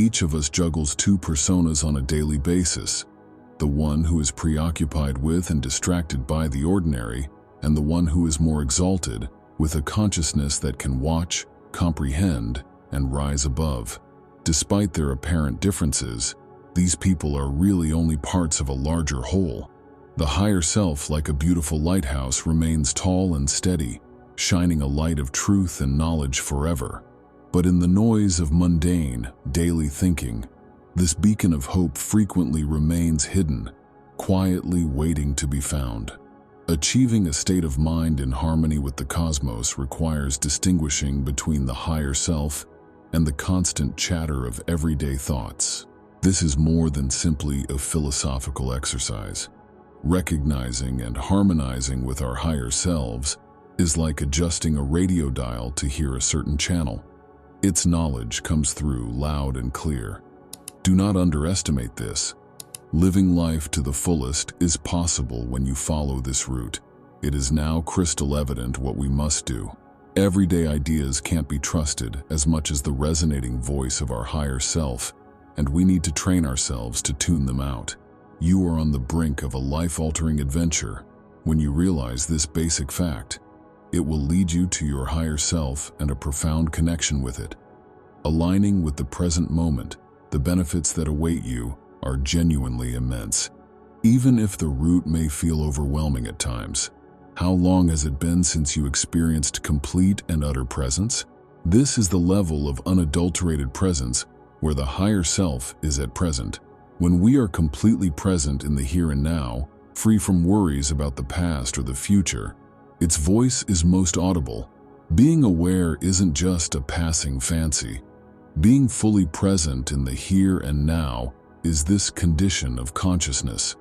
Each of us juggles two personas on a daily basis, the one who is preoccupied with and distracted by the ordinary, and the one who is more exalted, with a consciousness that can watch, comprehend, and rise above. Despite their apparent differences, these people are really only parts of a larger whole. The higher self, like a beautiful lighthouse, remains tall and steady, shining a light of truth and knowledge forever. But in the noise of mundane, daily thinking, this beacon of hope frequently remains hidden, quietly waiting to be found. Achieving a state of mind in harmony with the cosmos requires distinguishing between the higher self and the constant chatter of everyday thoughts. This is more than simply a philosophical exercise. Recognizing and harmonizing with our higher selves is like adjusting a radio dial to hear a certain channel. Its knowledge comes through loud and clear. Do not underestimate this. Living life to the fullest is possible when you follow this route. It is now crystal evident what we must do. Everyday ideas can't be trusted as much as the resonating voice of our higher self, and we need to train ourselves to tune them out. You are on the brink of a life-altering adventure. When you realize this basic fact, it will lead you to your higher self and a profound connection with it. Aligning with the present moment, the benefits that await you are genuinely immense, even if the route may feel overwhelming at times. How long has it been since you experienced complete and utter presence? This is the level of unadulterated presence where the higher self is at present. When we are completely present in the here and now, free from worries about the past or the future, its voice is most audible. Being aware isn't just a passing fancy. Being fully present in the here and now is this condition of consciousness.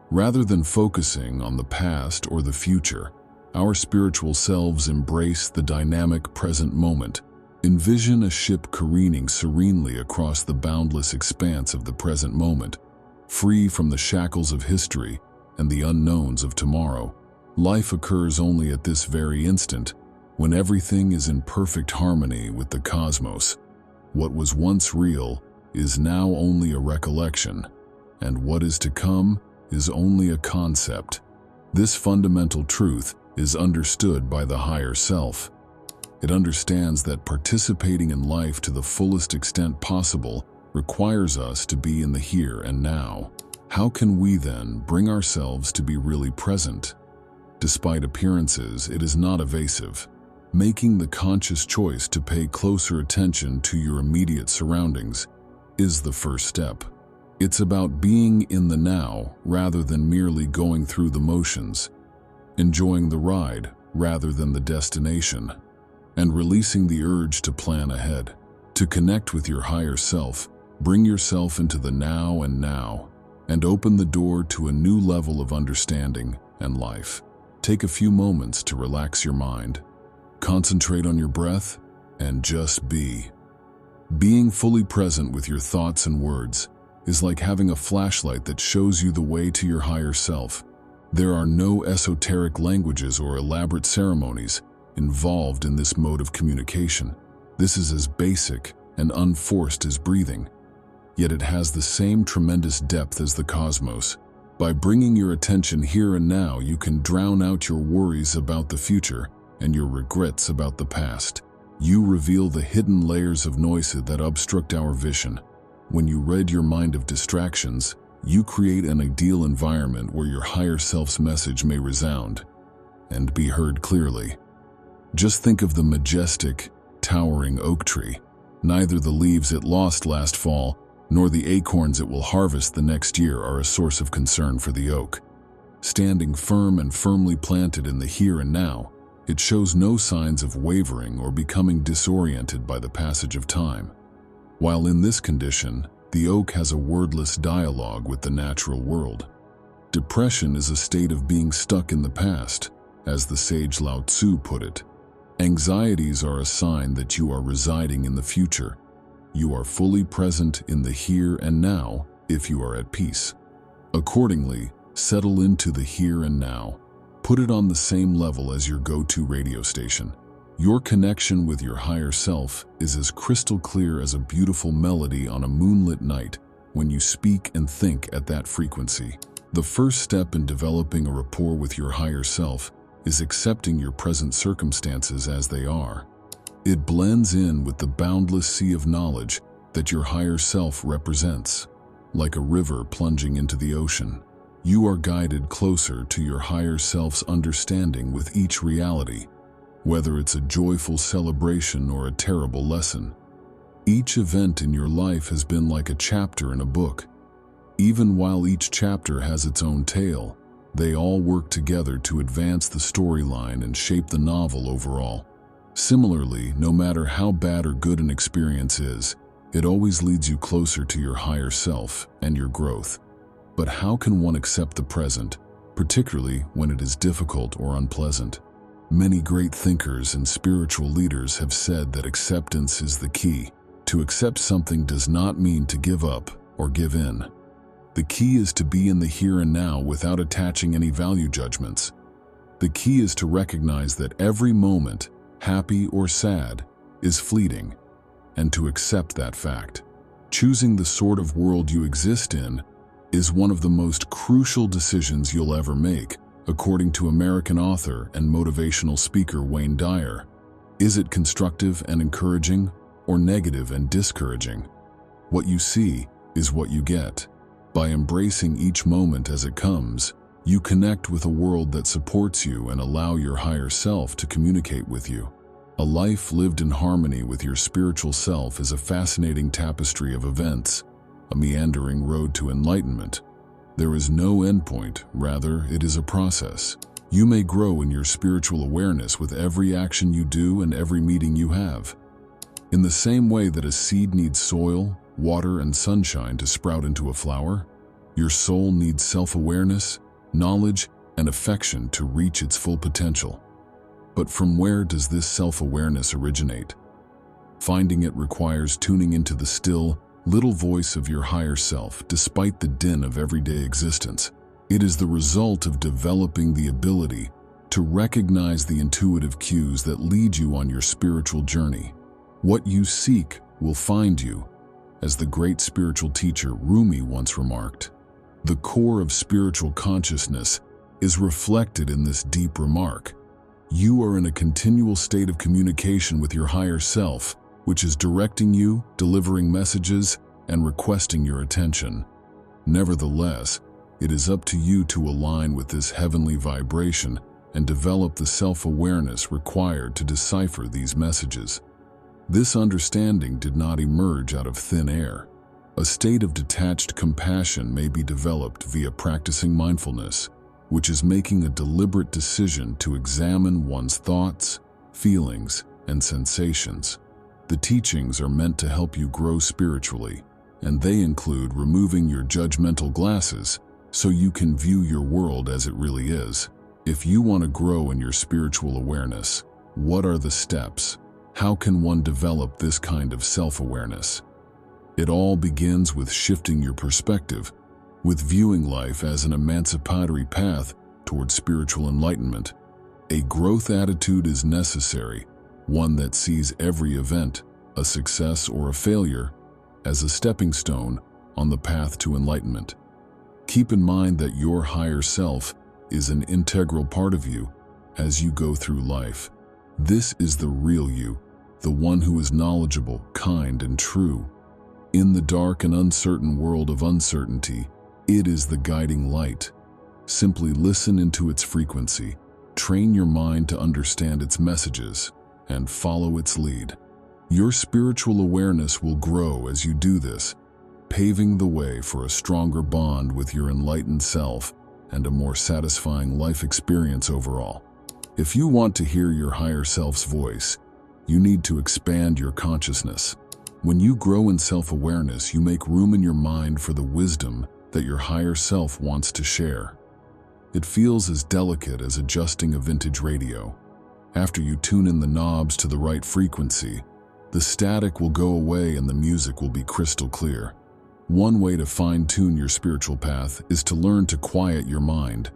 Rather than focusing on the past or the future, our spiritual selves embrace the dynamic present moment. Envision a ship careening serenely across the boundless expanse of the present moment, free from the shackles of history and the unknowns of tomorrow. Life occurs only at this very instant, when everything is in perfect harmony with the cosmos. What was once real is now only a recollection, and what is to come is only a concept. This fundamental truth is understood by the higher self. It understands that participating in life to the fullest extent possible requires us to be in the here and now. How can we then bring ourselves to be really present? Despite appearances, it is not evasive. Making the conscious choice to pay closer attention to your immediate surroundings is the first step. It's about being in the now rather than merely going through the motions, enjoying the ride rather than the destination, and releasing the urge to plan ahead. To connect with your higher self, bring yourself into the now, and open the door to a new level of understanding and life. Take a few moments to relax your mind, concentrate on your breath, and just be. Being fully present with your thoughts and words is like having a flashlight that shows you the way to your higher self. There are no esoteric languages or elaborate ceremonies involved in this mode of communication. This is as basic and unforced as breathing, yet it has the same tremendous depth as the cosmos. By bringing your attention here and now, you can drown out your worries about the future and your regrets about the past. You reveal the hidden layers of noise that obstruct our vision. When you rid your mind of distractions, you create an ideal environment where your higher self's message may resound and be heard clearly. Just think of the majestic, towering oak tree. Neither the leaves it lost last fall nor the acorns it will harvest the next year are a source of concern for the oak. Standing firm and firmly planted in the here and now, it shows no signs of wavering or becoming disoriented by the passage of time. While in this condition, the oak has a wordless dialogue with the natural world. Depression is a state of being stuck in the past, as the sage Lao Tzu put it. Anxieties are a sign that you are residing in the future. You are fully present in the here and now if you are at peace. Accordingly, settle into the here and now. Put it on the same level as your go-to radio station. Your connection with your higher self is as crystal clear as a beautiful melody on a moonlit night when you speak and think at that frequency. The first step in developing a rapport with your higher self is accepting your present circumstances as they are. It blends in with the boundless sea of knowledge that your higher self represents. Like a river plunging into the ocean, you are guided closer to your higher self's understanding with each reality, whether it's a joyful celebration or a terrible lesson. Each event in your life has been like a chapter in a book. Even while each chapter has its own tale, they all work together to advance the storyline and shape the novel overall. Similarly, no matter how bad or good an experience is, it always leads you closer to your higher self and your growth. But how can one accept the present, particularly when it is difficult or unpleasant? Many great thinkers and spiritual leaders have said that acceptance is the key. To accept something does not mean to give up or give in. The key is to be in the here and now without attaching any value judgments. The key is to recognize that every moment, happy or sad, is fleeting, and to accept that fact. Choosing the sort of world you exist in is one of the most crucial decisions you'll ever make, according to American author and motivational speaker Wayne Dyer. Is it constructive and encouraging, or negative and discouraging? What you see is what you get. By embracing each moment as it comes, you connect with a world that supports you and allow your higher self to communicate with you. A life lived in harmony with your spiritual self is a fascinating tapestry of events, a meandering road to enlightenment. There is no endpoint, rather, it is a process. You may grow in your spiritual awareness with every action you do and every meeting you have. In the same way that a seed needs soil, water, and sunshine to sprout into a flower, your soul needs self-awareness, knowledge, and affection to reach its full potential. But from where does this self-awareness originate? Finding it requires tuning into the still, little voice of your higher self despite the din of everyday existence. It is the result of developing the ability to recognize the intuitive cues that lead you on your spiritual journey. What you seek will find you, as the great spiritual teacher Rumi once remarked. The core of spiritual consciousness is reflected in this deep remark. You are in a continual state of communication with your higher self, which is directing you, delivering messages, and requesting your attention. Nevertheless, it is up to you to align with this heavenly vibration and develop the self-awareness required to decipher these messages. This understanding did not emerge out of thin air. A state of detached compassion may be developed via practicing mindfulness, which is making a deliberate decision to examine one's thoughts, feelings, and sensations. The teachings are meant to help you grow spiritually, and they include removing your judgmental glasses so you can view your world as it really is. If you want to grow in your spiritual awareness, what are the steps? How can one develop this kind of self-awareness? It all begins with shifting your perspective, with viewing life as an emancipatory path toward spiritual enlightenment. A growth attitude is necessary, one that sees every event, a success or a failure, as a stepping stone on the path to enlightenment. Keep in mind that your higher self is an integral part of you as you go through life. This is the real you, the one who is knowledgeable, kind, and true. In the dark and uncertain world of uncertainty, it is the guiding light. Simply listen into its frequency, train your mind to understand its messages, and follow its lead. Your spiritual awareness will grow as you do this, paving the way for a stronger bond with your enlightened self and a more satisfying life experience overall. If you want to hear your higher self's voice, you need to expand your consciousness. When you grow in self-awareness, you make room in your mind for the wisdom that your higher self wants to share. It feels as delicate as adjusting a vintage radio. After you tune in the knobs to the right frequency, the static will go away and the music will be crystal clear. One way to fine-tune your spiritual path is to learn to quiet your mind,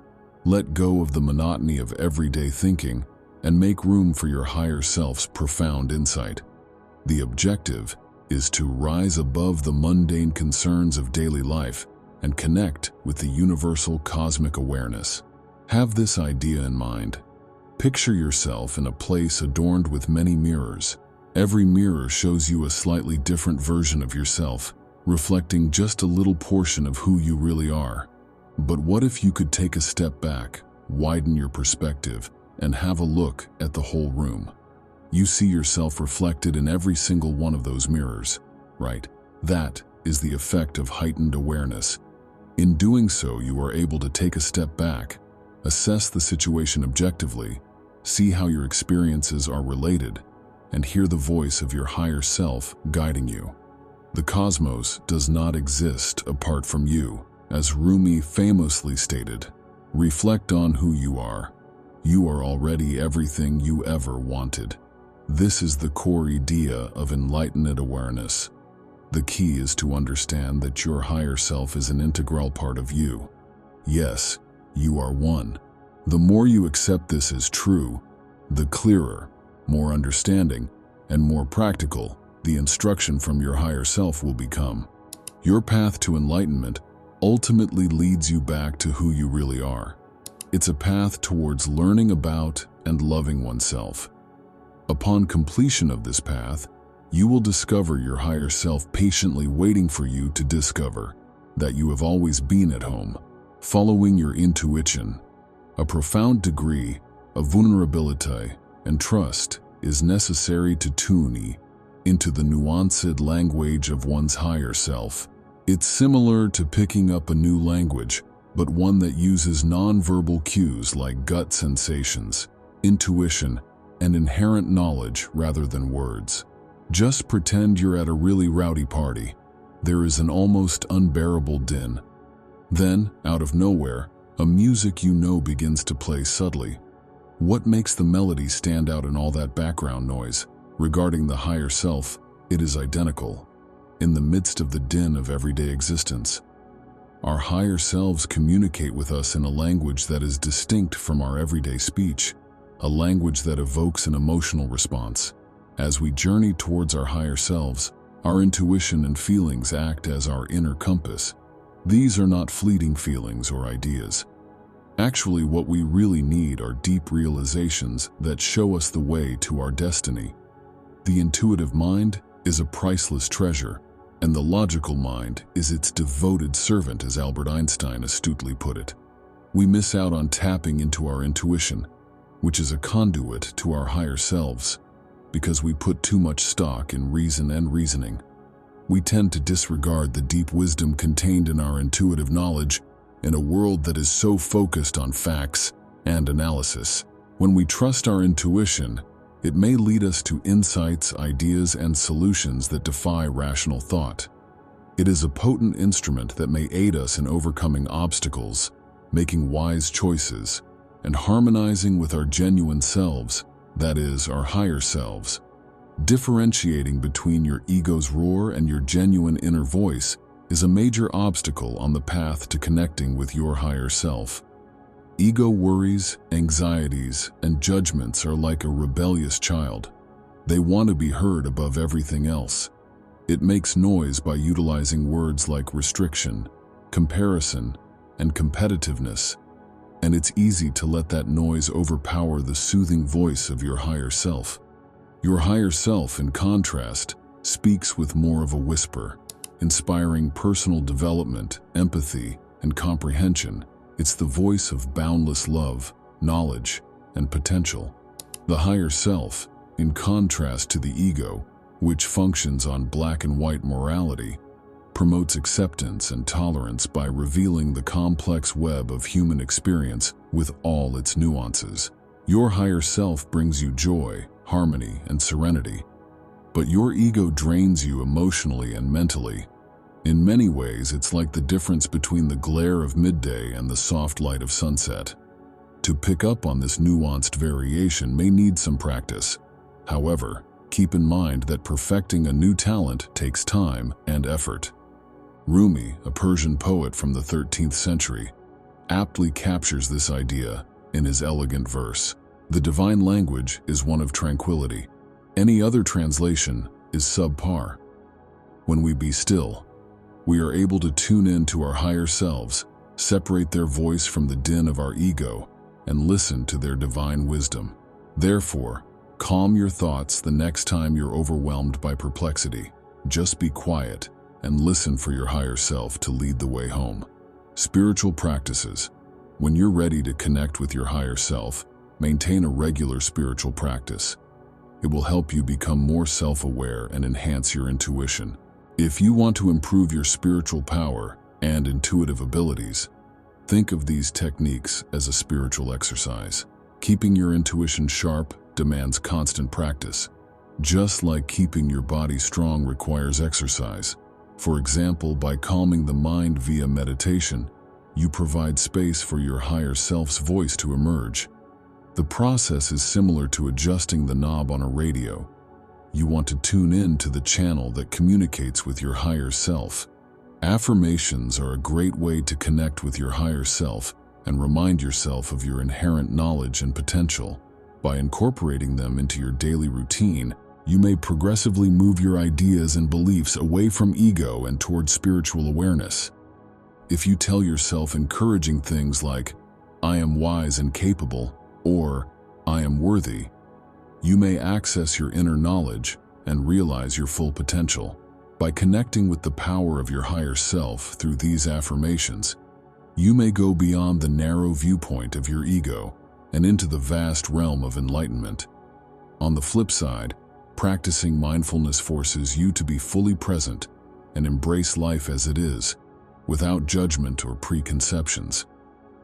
let go of the monotony of everyday thinking, and make room for your higher self's profound insight. The objective is to rise above the mundane concerns of daily life and connect with the universal cosmic awareness. Have this idea in mind. Picture yourself in a place adorned with many mirrors. Every mirror shows you a slightly different version of yourself, reflecting just a little portion of who you really are. But what if you could take a step back, widen your perspective, and have a look at the whole room? You see yourself reflected in every single one of those mirrors, right? That is the effect of heightened awareness. In doing so, you are able to take a step back, assess the situation objectively, see how your experiences are related, and hear the voice of your higher self guiding you. The cosmos does not exist apart from you. As Rumi famously stated, reflect on who you are. You are already everything you ever wanted. This is the core idea of enlightened awareness. The key is to understand that your higher self is an integral part of you. Yes, you are one. The more you accept this as true, the clearer, more understanding, and more practical the instruction from your higher self will become. Your path to enlightenment ultimately leads you back to who you really are. It's a path towards learning about and loving oneself. Upon completion of this path, you will discover your higher self patiently waiting for you to discover that you have always been at home, following your intuition. A profound degree of vulnerability and trust is necessary to tune into the nuanced language of one's higher self. It's similar to picking up a new language, but one that uses nonverbal cues like gut sensations, intuition, and inherent knowledge rather than words. Just pretend you're at a really rowdy party. There is an almost unbearable din. Then, out of nowhere, a music you know begins to play subtly. What makes the melody stand out in all that background noise? Regarding the higher self, it is identical. In the midst of the din of everyday existence, our higher selves communicate with us in a language that is distinct from our everyday speech, a language that evokes an emotional response. As we journey towards our higher selves, our intuition and feelings act as our inner compass. These are not fleeting feelings or ideas. Actually, what we really need are deep realizations that show us the way to our destiny. The intuitive mind is a priceless treasure, and the logical mind is its devoted servant, as Albert Einstein astutely put it. We miss out on tapping into our intuition, which is a conduit to our higher selves, because we put too much stock in reason and reasoning. We tend to disregard the deep wisdom contained in our intuitive knowledge in a world that is so focused on facts and analysis. When we trust our intuition, it may lead us to insights, ideas, and solutions that defy rational thought. It is a potent instrument that may aid us in overcoming obstacles, making wise choices, and harmonizing with our genuine selves, that is, our higher selves. Differentiating between your ego's roar and your genuine inner voice is a major obstacle on the path to connecting with your higher self. Ego worries, anxieties, and judgments are like a rebellious child. They want to be heard above everything else. It makes noise by utilizing words like restriction, comparison, and competitiveness, and it's easy to let that noise overpower the soothing voice of your higher self. Your higher self, in contrast, speaks with more of a whisper, inspiring personal development, empathy, and comprehension. It's the voice of boundless love, knowledge, and potential. The higher self, in contrast to the ego, which functions on black and white morality, promotes acceptance and tolerance by revealing the complex web of human experience with all its nuances. Your higher self brings you joy, harmony, and serenity, but your ego drains you emotionally and mentally. In many ways, it's like the difference between the glare of midday and the soft light of sunset. To pick up on this nuanced variation may need some practice. However, keep in mind that perfecting a new talent takes time and effort. Rumi, a Persian poet from the 13th century, aptly captures this idea in his elegant verse. The divine language is one of tranquility. Any other translation is subpar. When we be still, we are able to tune in to our higher selves, separate their voice from the din of our ego, and listen to their divine wisdom. Therefore, calm your thoughts the next time you're overwhelmed by perplexity. Just be quiet and listen for your higher self to lead the way home. Spiritual practices. When you're ready to connect with your higher self, maintain a regular spiritual practice. It will help you become more self-aware and enhance your intuition. If you want to improve your spiritual power and intuitive abilities, think of these techniques as a spiritual exercise. Keeping your intuition sharp demands constant practice, just like keeping your body strong requires exercise. For example, by calming the mind via meditation, you provide space for your higher self's voice to emerge. The process is similar to adjusting the knob on a radio. You want to tune in to the channel that communicates with your higher self. Affirmations are a great way to connect with your higher self and remind yourself of your inherent knowledge and potential. By incorporating them into your daily routine, you may progressively move your ideas and beliefs away from ego and toward spiritual awareness. If you tell yourself encouraging things like, "I am wise and capable," or "I am worthy," you may access your inner knowledge and realize your full potential. By connecting with the power of your higher self through these affirmations, you may go beyond the narrow viewpoint of your ego and into the vast realm of enlightenment. On the flip side, practicing mindfulness forces you to be fully present and embrace life as it is, without judgment or preconceptions.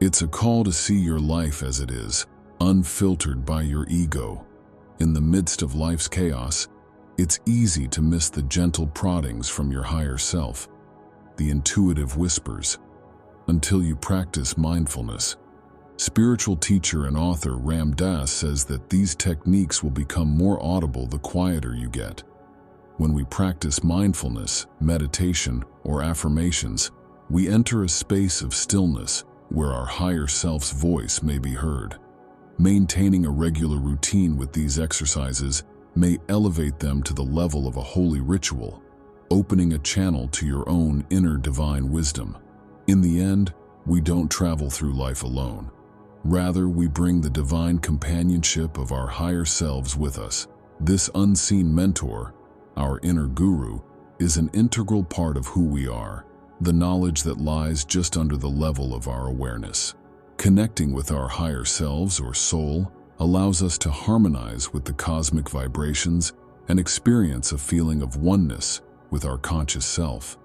It's a call to see your life as it is, unfiltered by your ego. In the midst of life's chaos, it's easy to miss the gentle proddings from your higher self, the intuitive whispers, until you practice mindfulness. Spiritual teacher and author Ram Dass says that these techniques will become more audible the quieter you get. When we practice mindfulness, meditation, or affirmations, we enter a space of stillness where our higher self's voice may be heard. Maintaining a regular routine with these exercises may elevate them to the level of a holy ritual, opening a channel to your own inner divine wisdom. In the end, we don't travel through life alone. Rather, we bring the divine companionship of our higher selves with us. This unseen mentor, our inner guru, is an integral part of who we are, the knowledge that lies just under the level of our awareness. Connecting with our higher selves or soul allows us to harmonize with the cosmic vibrations and experience a feeling of oneness with our conscious self.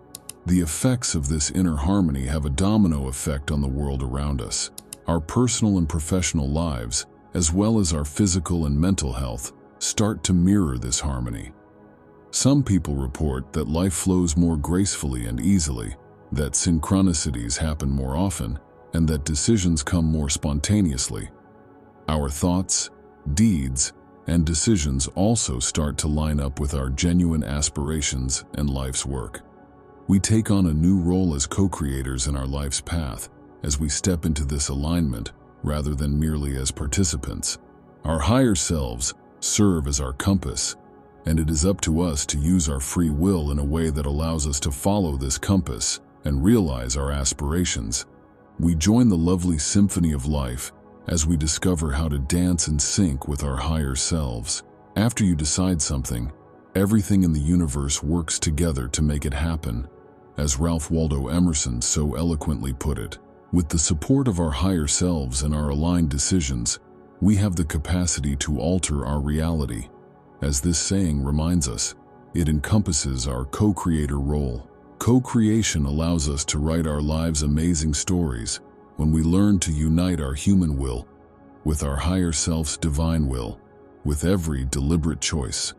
The effects of this inner harmony have a domino effect on the world around us. Our personal and professional lives, as well as our physical and mental health, start to mirror this harmony. Some people report that life flows more gracefully and easily, that synchronicities happen more often, and that decisions come more spontaneously. Our thoughts, deeds, and decisions also start to line up with our genuine aspirations and life's work. We take on a new role as co-creators in our life's path as we step into this alignment rather than merely as participants. Our higher selves serve as our compass, and it is up to us to use our free will in a way that allows us to follow this compass and realize our aspirations. We join the lovely symphony of life as we discover how to dance in sync with our higher selves. After you decide something, everything in the universe works together to make it happen. As Ralph Waldo Emerson so eloquently put it, with the support of our higher selves and our aligned decisions, we have the capacity to alter our reality. As this saying reminds us, it encompasses our co-creator role. Co-creation allows us to write our lives' amazing stories when we learn to unite our human will with our higher self's divine will. With every deliberate choice,